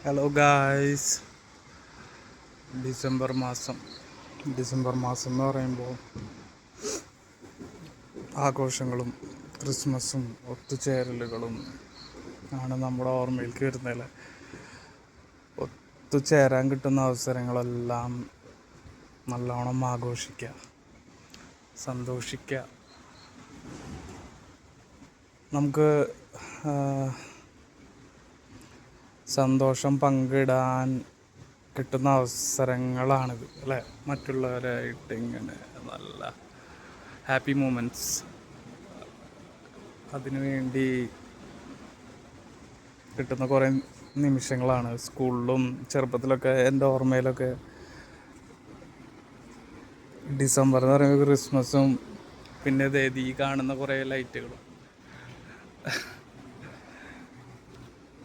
Hello guys. December മാസം എന്ന് പറയുമ്പോൾ ആഘോഷങ്ങളും ക്രിസ്മസും ഒത്തുചേരലുകളും ആണ് നമ്മുടെ ഓർമ്മയിലേക്ക് വരുന്നത്. ഒത്തുചേരാൻ കിട്ടുന്ന അവസരങ്ങളെല്ലാം നല്ലോണം ആഘോഷിക്കുക, സന്തോഷിക്കുക. നമുക്ക് സന്തോഷം പങ്കിടാൻ കിട്ടുന്ന അവസരങ്ങളാണിത് അല്ലേ? മറ്റുള്ളവരായിട്ട് ഇങ്ങനെ നല്ല ഹാപ്പി മൂമെൻറ്റ്സ് അതിനുവേണ്ടി കിട്ടുന്ന കുറേ നിമിഷങ്ങളാണ്. സ്കൂളിലും ചെറുപ്പത്തിലൊക്കെ എൻ്റെ ഓർമ്മയിലൊക്കെ ഡിസംബർ എന്ന് പറയുമ്പോൾ ക്രിസ്മസും പിന്നെ ഈ കാണുന്ന കുറേ ലൈറ്റുകളും,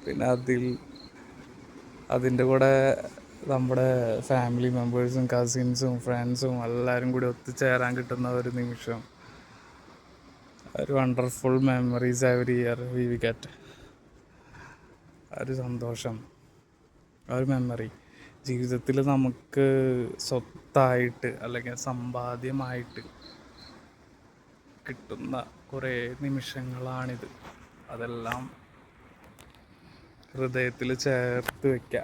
പിന്നെ അതിൻ്റെ കൂടെ നമ്മുടെ ഫാമിലി മെമ്പേഴ്സും കസിൻസും ഫ്രണ്ട്സും എല്ലാവരും കൂടി ഒത്തുചേരാൻ കിട്ടുന്ന ഒരു നിമിഷം, ഒരു wonderful memories every year we get. ഒരു സന്തോഷം, ഒരു മെമ്മറി ജീവിതത്തിൽ നമുക്ക് സ്വത്തായിട്ട് അല്ലെങ്കിൽ സമ്പാദ്യമായിട്ട് കിട്ടുന്ന കുറേ നിമിഷങ്ങളാണിത്. അതെല്ലാം ഹൃദയത്തിൽ ചേർത്ത് വയ്ക്കുക.